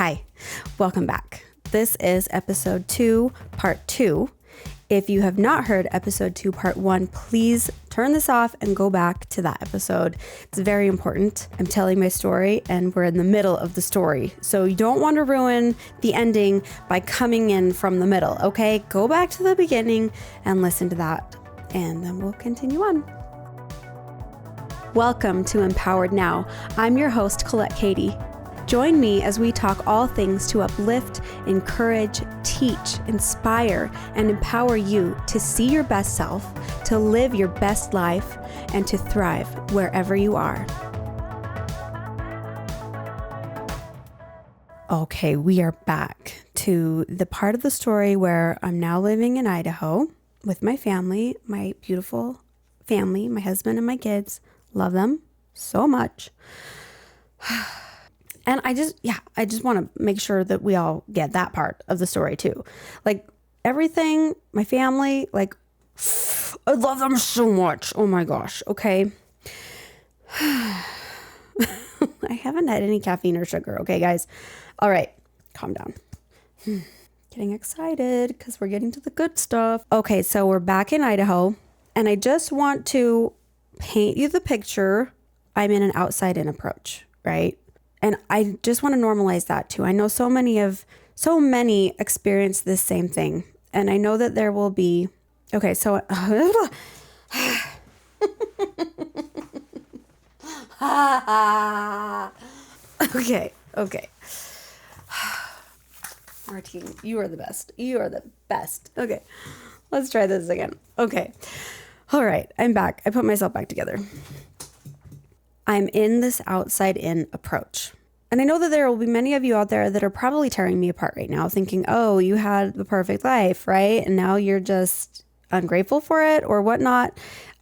Hi, welcome back. This is episode 2, part 2. If you have not heard episode 2, part 1, please turn this off and go back to that episode. It's very important. I'm telling my story and we're in the middle of the story. So you don't want to ruin the ending by coming in from the middle, okay? Go back to the beginning and listen to that, and then we'll continue on. Welcome to Empowered Now. I'm your host, Colette Kati. Join me as we talk all things to uplift, encourage, teach, inspire, and empower you to see your best self, to live your best life, and to thrive wherever you are. Okay, we are back to the part of the story where I'm now living in Idaho with my family, my beautiful family, my husband and my kids. Love them so much. And I just want to make sure that we all get that part of the story too. Like everything, my family, like I love them so much. Oh my gosh. Okay. I haven't had any caffeine or sugar. Okay, guys. All right. Calm down. Getting excited because we're getting to the good stuff. Okay. So we're back in Idaho and I just want to paint you the picture. I'm in an outside-in approach, right? And I just want to normalize that too. I know so many experience this same thing. And I know that there will be, okay, so, okay. Martine, you are the best. You are the best. Okay, let's try this again. Okay. All right, I'm back. I put myself back together. I'm in this outside-in approach. And I know that there will be many of you out there that are probably tearing me apart right now, thinking, oh, you had the perfect life, right? And now you're just ungrateful for it or whatnot.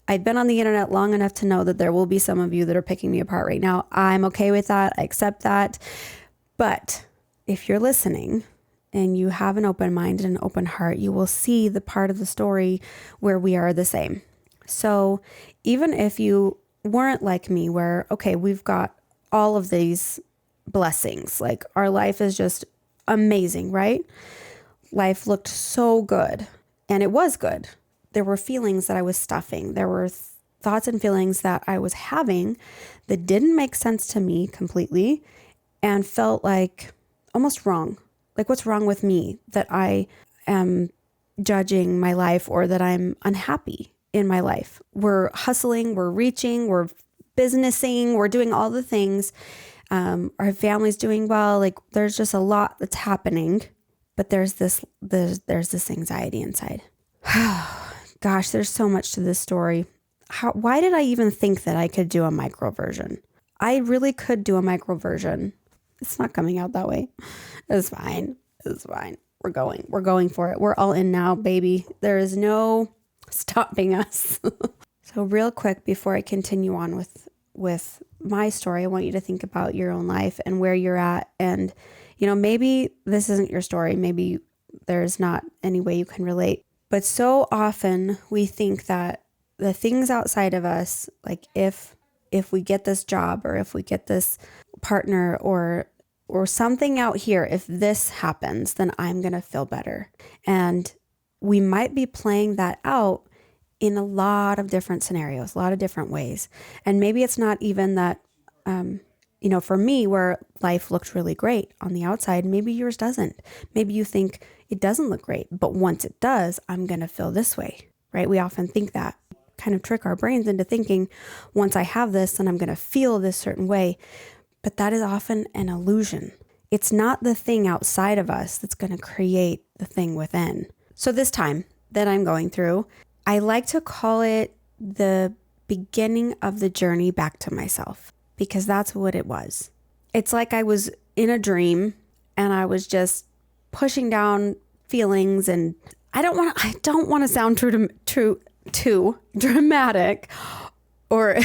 I've been on the internet long enough to know that there will be some of you that are picking me apart right now. I'm okay with that. I accept that. But if you're listening and you have an open mind and an open heart, you will see the part of the story where we are the same. So even if you weren't like me where, okay, we've got all of these blessings, like our life is just amazing, right? Life looked so good and it was good. There were feelings that I was stuffing. There were thoughts and feelings that I was having that didn't make sense to me completely and felt like almost wrong. Like what's wrong with me that I am judging my life or that I'm unhappy in my life? We're hustling, we're reaching, we're businessing, we're doing all the things. Our family's doing well. Like there's just a lot that's happening, but there's this anxiety inside. Gosh, there's so much to this story. Why did I even think that I could do a micro version? I really could do a micro version. It's not coming out that way. It's fine. It's fine. We're going for it. We're all in now, baby. There is no stopping us. So real quick, before I continue on with my story, I want you to think about your own life and where you're at. And, maybe this isn't your story. Maybe there's not any way you can relate. But so often we think that the things outside of us, like if we get this job or if we get this partner or something out here, if this happens, then I'm going to feel better. And we might be playing that out in a lot of different scenarios, a lot of different ways. And maybe it's not even that, for me, where life looked really great on the outside, maybe yours doesn't. Maybe you think it doesn't look great, but once it does, I'm going to feel this way, right? We often think that, kind of trick our brains into thinking, once I have this, then I'm going to feel this certain way. But that is often an illusion. It's not the thing outside of us that's going to create the thing within. So this time that I'm going through, I like to call it the beginning of the journey back to myself, because that's what it was. It's like I was in a dream and I was just pushing down feelings, and I don't want to sound too dramatic, or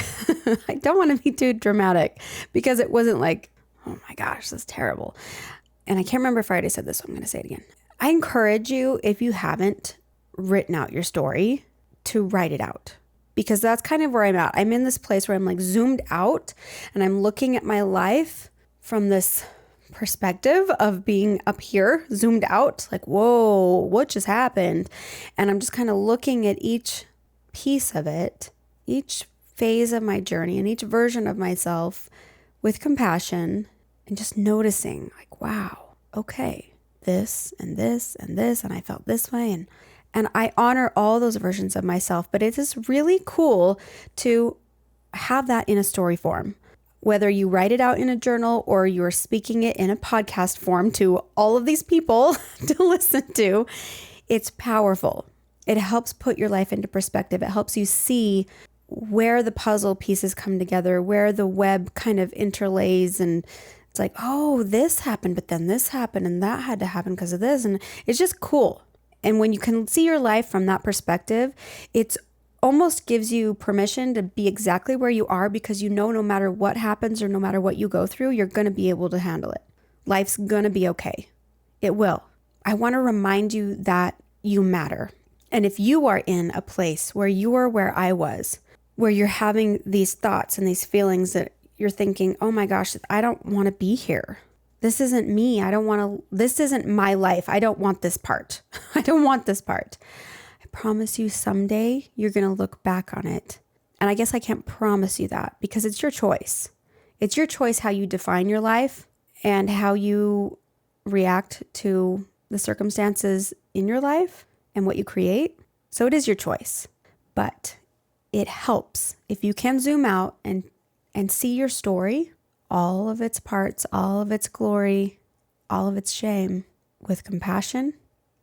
I don't want to be too dramatic, because it wasn't like, oh my gosh, that's terrible. And I can't remember if I already said this, so I'm going to say it again. I encourage you, if you haven't written out your story, to write it out, because that's kind of where I'm at. I'm in this place where I'm like zoomed out and I'm looking at my life from this perspective of being up here, zoomed out, like, whoa, what just happened? And I'm just kind of looking at each piece of it, each phase of my journey and each version of myself with compassion and just noticing like, wow, okay, this and this and this, and I felt this way. And I honor all those versions of myself, but it is really cool to have that in a story form. Whether you write it out in a journal or you're speaking it in a podcast form to all of these people to listen to, it's powerful. It helps put your life into perspective. It helps you see where the puzzle pieces come together, where the web kind of interlays, and it's like, oh, this happened, but then this happened and that had to happen because of this. And it's just cool. And when you can see your life from that perspective, it's almost gives you permission to be exactly where you are, because you know no matter what happens or no matter what you go through, you're going to be able to handle it. Life's going to be okay. It will. I want to remind you that you matter. And if you are in a place where you are where I was, where you're having these thoughts and these feelings that you're thinking, oh my gosh, I don't want to be here. This isn't me. This isn't my life. I don't want this part. I don't want this part. Promise you someday you're going to look back on it. And I guess I can't promise you that because it's your choice. It's your choice how you define your life and how you react to the circumstances in your life and what you create. So it is your choice. But it helps if you can zoom out and see your story, all of its parts, all of its glory, all of its shame, with compassion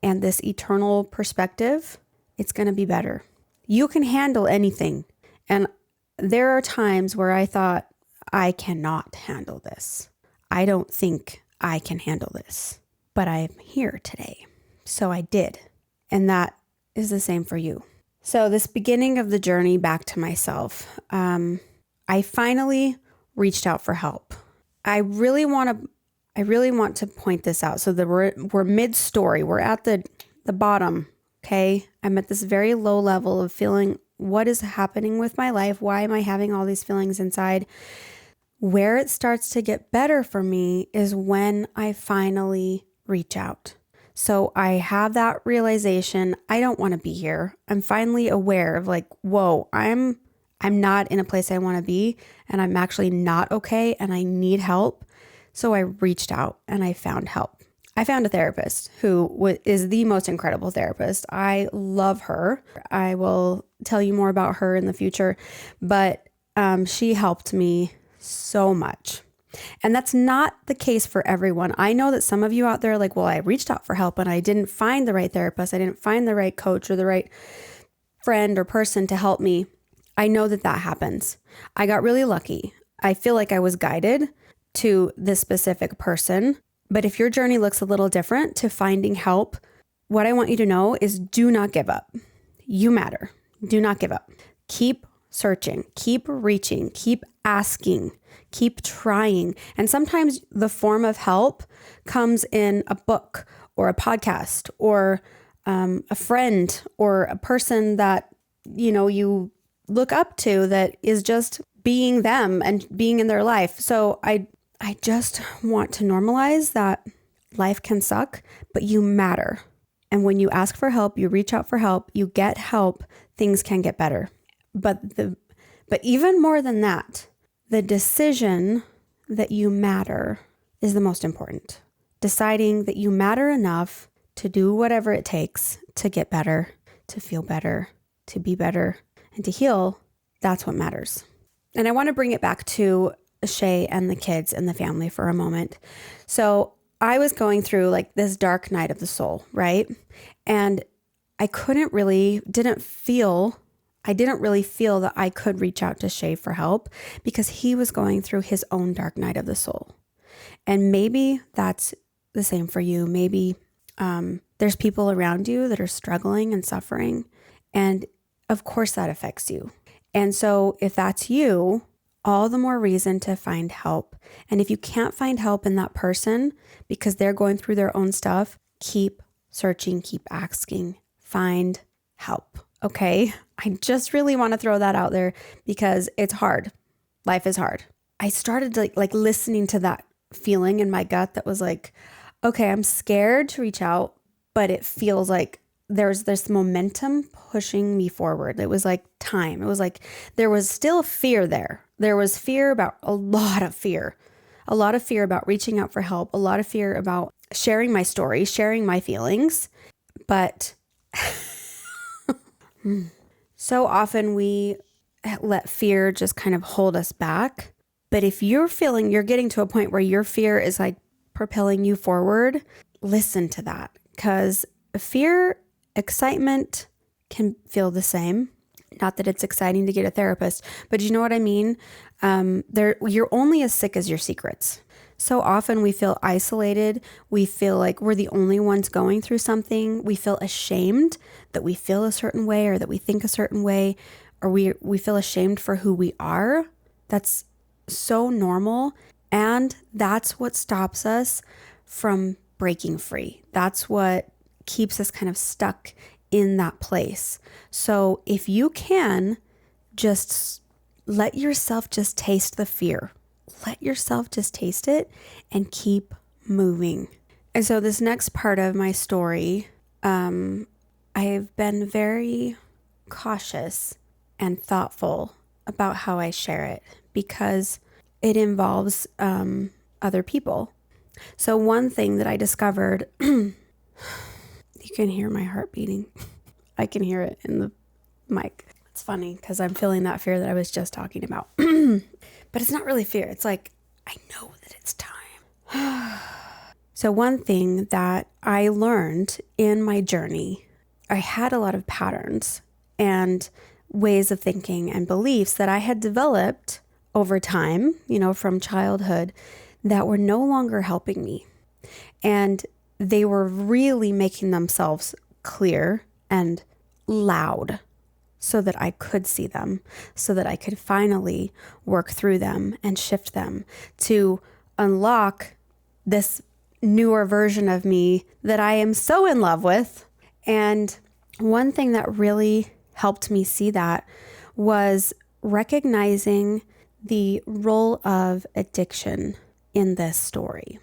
and this eternal perspective. It's going to be better. You can handle anything. And there are times where I thought, I cannot handle this. I don't think I can handle this. But I am here today. So I did. And that is the same for you. So this beginning of the journey back to myself, I finally reached out for help. I really want to point this out. So that we're mid-story. We're at the bottom. Okay, I'm at this very low level of feeling what is happening with my life. Why am I having all these feelings inside? Where it starts to get better for me is when I finally reach out. So I have that realization. I don't want to be here. I'm finally aware of like, whoa, I'm not in a place I want to be, and I'm actually not okay, and I need help. So I reached out and I found help. I found a therapist who is the most incredible therapist. I love her. I will tell you more about her in the future, but she helped me so much. And that's not the case for everyone. I know that some of you out there are like, well, I reached out for help and I didn't find the right therapist. I didn't find the right coach or the right friend or person to help me. I know that happens. I got really lucky. I feel like I was guided to this specific person. But if your journey looks a little different to finding help, what I want you to know is do not give up. You matter. Do not give up. Keep searching, keep reaching, keep asking, keep trying. And sometimes the form of help comes in a book or a podcast or a friend or a person that, you look up to that is just being them and being in their life. So I just want to normalize that life can suck, but you matter. And when you ask for help, you reach out for help, you get help, things can get better. But even more than that, the decision that you matter is the most important. Deciding that you matter enough to do whatever it takes to get better, to feel better, to be better, and to heal, that's what matters. And I want to bring it back to Shay and the kids and the family for a moment. So I was going through like this dark night of the soul, right? And I didn't really feel that I could reach out to Shay for help because he was going through his own dark night of the soul. And maybe that's the same for you. Maybe there's people around you that are struggling and suffering. And of course that affects you. And so if that's you, all the more reason to find help. And if you can't find help in that person because they're going through their own stuff, keep searching, keep asking, find help. Okay. I just really want to throw that out there because it's hard. Life is hard. I started like listening to that feeling in my gut that was like, okay, I'm scared to reach out, but it feels like there's this momentum pushing me forward. It was like time. It was like there was still fear there. There was fear about a lot of fear about reaching out for help, a lot of fear about sharing my story, sharing my feelings. But so often we let fear just kind of hold us back. But if you're feeling you're getting to a point where your fear is like propelling you forward, listen to that, because fear, excitement can feel the same. Not that it's exciting to get a therapist, but you know what I mean? You're only as sick as your secrets. So often we feel isolated. We feel like we're the only ones going through something. We feel ashamed that we feel a certain way or that we think a certain way, or we feel ashamed for who we are. That's so normal. And that's what stops us from breaking free. That's what keeps us kind of stuck in that place. So if you can, just let yourself just taste the fear. Let yourself just taste it and keep moving. And so this next part of my story, I've been very cautious and thoughtful about how I share it because it involves other people. So one thing that I discovered, you can hear my heart beating. I can hear it in the mic. It's funny because I'm feeling that fear that I was just talking about. But it's not really fear. It's like, I know that it's time. So one thing that I learned in my journey, I had a lot of patterns and ways of thinking and beliefs that I had developed over time, from childhood, that were no longer helping me. And they were really making themselves clear and loud so that I could see them, so that I could finally work through them and shift them to unlock this newer version of me that I am so in love with. And one thing that really helped me see that was recognizing the role of addiction in this story.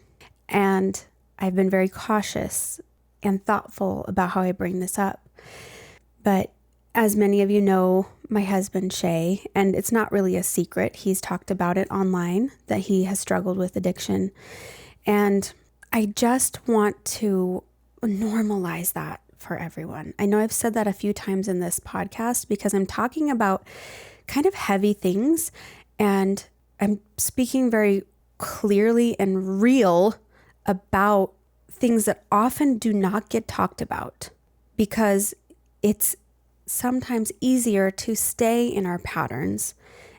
And I've been very cautious and thoughtful about how I bring this up. But as many of you know, my husband, Shay, and it's not really a secret, he's talked about it online, that he has struggled with addiction. And I just want to normalize that for everyone. I know I've said that a few times in this podcast because I'm talking about kind of heavy things, and I'm speaking very clearly and real about things that often do not get talked about because it's sometimes easier to stay in our patterns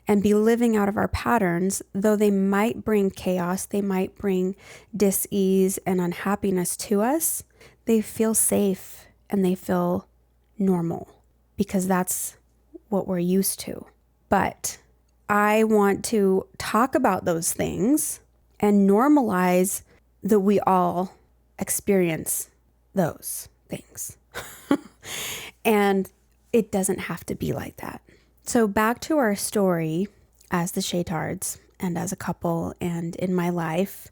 and be living out of our patterns, though they might bring chaos, they might bring dis-ease and unhappiness to us. They feel safe and they feel normal because that's what we're used to. But I want to talk about those things and normalize that we all experience those things. And it doesn't have to be like that. So back to our story as the Shaytards and as a couple and in my life,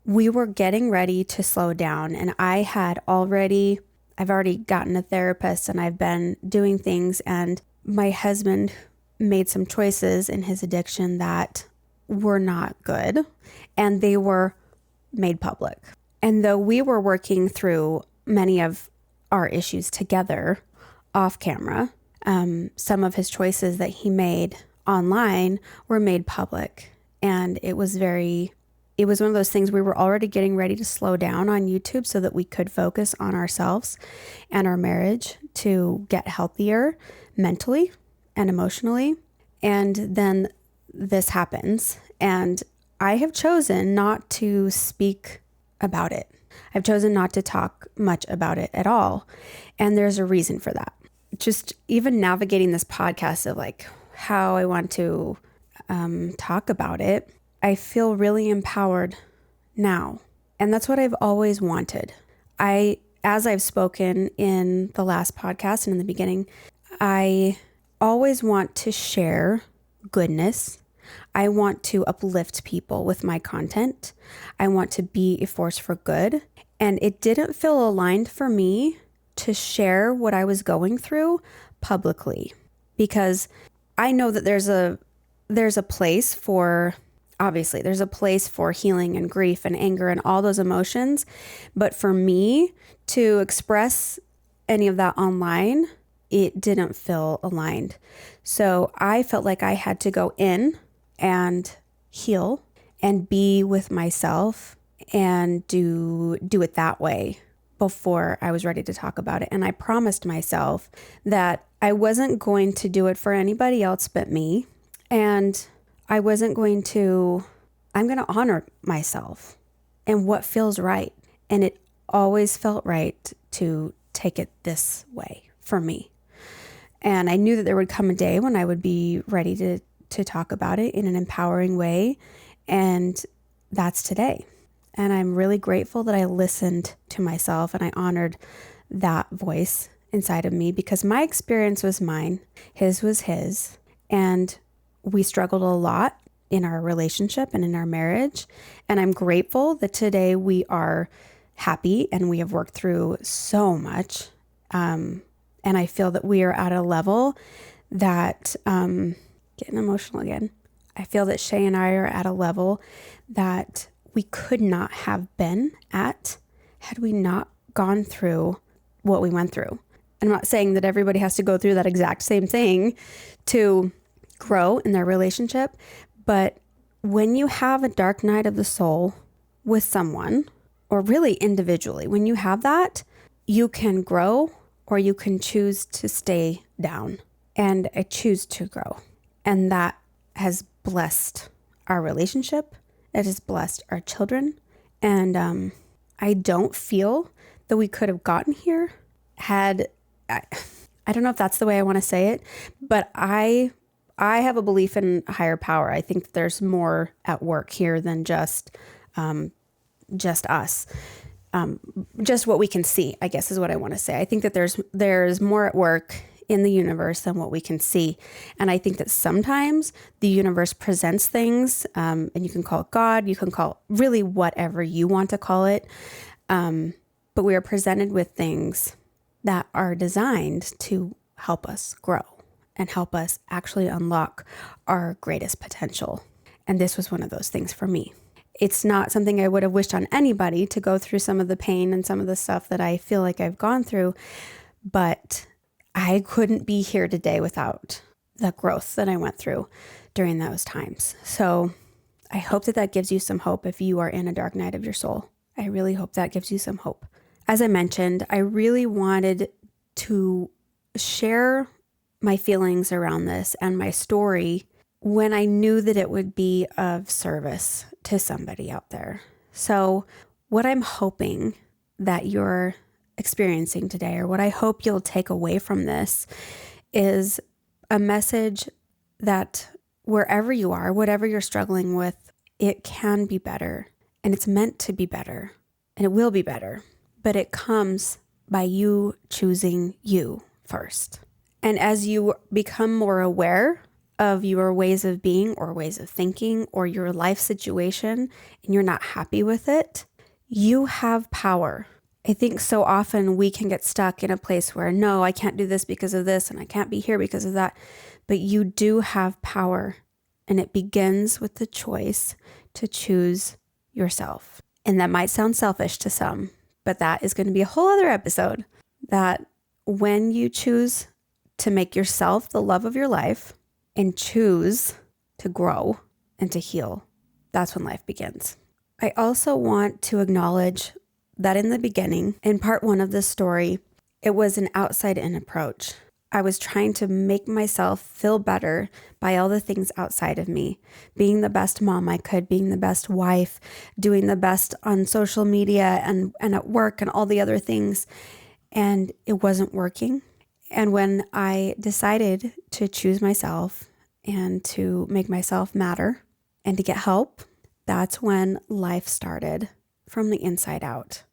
we were getting ready to slow down, and I've already gotten a therapist and I've been doing things, and my husband made some choices in his addiction that were not good, and they were made public. And though we were working through many of our issues together off camera, some of his choices that he made online were made public. And it was one of those things we were already getting ready to slow down on YouTube so that we could focus on ourselves and our marriage to get healthier mentally and emotionally. And then this happens, and I have chosen not to speak about it. I've chosen not to talk much about it at all. And there's a reason for that. Just even navigating this podcast of like how I want to talk about it, I feel really empowered now. And that's what I've always wanted. As I've spoken in the last podcast and in the beginning, I always want to share goodness. I want to uplift people with my content. I want to be a force for good. And it didn't feel aligned for me to share what I was going through publicly, because I know that there's a place for, obviously, there's a place for healing and grief and anger and all those emotions. But for me to express any of that online, it didn't feel aligned. So I felt like I had to go in and heal and be with myself and do it that way before I was ready to talk about it. And I promised myself that I wasn't going to do it for anybody else but me. And I'm going to honor myself and what feels right. And it always felt right to take it this way for me. And I knew that there would come a day when I would be ready to talk about it in an empowering way. And that's today. And I'm really grateful that I listened to myself and I honored that voice inside of me, because my experience was mine, his was his. And we struggled a lot in our relationship and in our marriage. And I'm grateful that today we are happy and we have worked through so much. And I feel that we are at a level that, getting emotional again. I feel that Shay and I are at a level that we could not have been at had we not gone through what we went through. I'm not saying that everybody has to go through that exact same thing to grow in their relationship, but when you have a dark night of the soul with someone, or really individually, when you have that, you can grow or you can choose to stay down. And I choose to grow. And that has blessed our relationship. It has blessed our children. And I don't feel that we could have gotten here had, I don't know if that's the way I want to say it, but I have a belief in higher power. I think there's more at work here than just us. Just what we can see, I guess is what I want to say. I think that there's more at work in the universe than what we can see. And I think that sometimes the universe presents things, and you can call it God, you can call it really whatever you want to call it. But we are presented with things that are designed to help us grow and help us actually unlock our greatest potential. And this was one of those things for me. It's not something I would have wished on anybody to go through some of the pain and some of the stuff that I feel like I've gone through, but I couldn't be here today without the growth that I went through during those times. So I hope that gives you some hope if you are in a dark night of your soul. I really hope that gives you some hope. As I mentioned, I really wanted to share my feelings around this and my story when I knew that it would be of service to somebody out there. So what I'm hoping that you're experiencing today, or what I hope you'll take away from this, is a message that wherever you are, whatever you're struggling with, it can be better, and it's meant to be better, and it will be better, but it comes by you choosing you first. And as you become more aware of your ways of being or ways of thinking or your life situation, and you're not happy with it, you have power. I think so often we can get stuck in a place where, no, I can't do this because of this, and I can't be here because of that. But you do have power, and it begins with the choice to choose yourself. And that might sound selfish to some, but that is going to be a whole other episode. That when you choose to make yourself the love of your life and choose to grow and to heal, that's when life begins. I also want to acknowledge that in the beginning, in part one of this story, it was an outside-in approach. I was trying to make myself feel better by all the things outside of me, being the best mom I could, being the best wife, doing the best on social media and at work and all the other things. And it wasn't working. And when I decided to choose myself and to make myself matter and to get help, that's when life started from the inside out.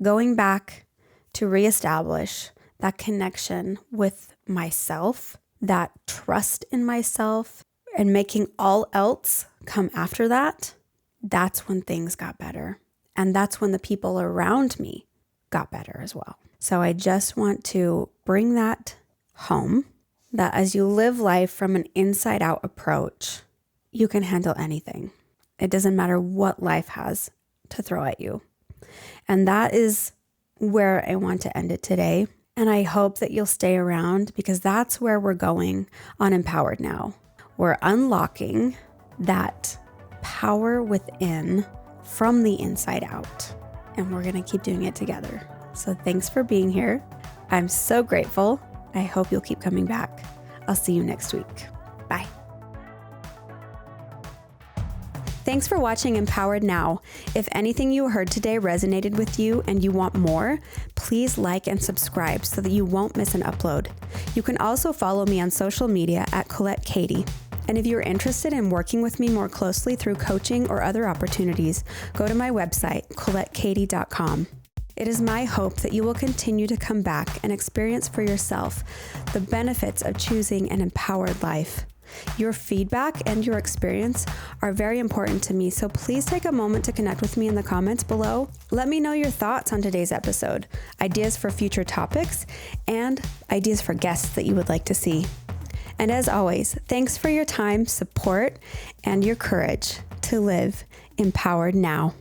Going back to reestablish that connection with myself, that trust in myself, and making all else come after that, that's when things got better. And that's when the people around me got better as well. So I just want to bring that home, that as you live life from an inside out approach, you can handle anything. It doesn't matter what life has to throw at you. And that is where I want to end it today. And I hope that you'll stay around, because that's where we're going on Empowered Now. We're unlocking that power within from the inside out. And we're going to keep doing it together. So thanks for being here. I'm so grateful. I hope you'll keep coming back. I'll see you next week. Bye. Thanks for watching Empowered Now. If anything you heard today resonated with you and you want more, please like and subscribe so that you won't miss an upload. You can also follow me on social media at Colette Kati. And if you're interested in working with me more closely through coaching or other opportunities, go to my website, ColetteKati.com. It is my hope that you will continue to come back and experience for yourself the benefits of choosing an empowered life. Your feedback and your experience are very important to me, so please take a moment to connect with me in the comments below. Let me know your thoughts on today's episode, ideas for future topics, and ideas for guests that you would like to see. And as always, thanks for your time, support, and your courage to live empowered now.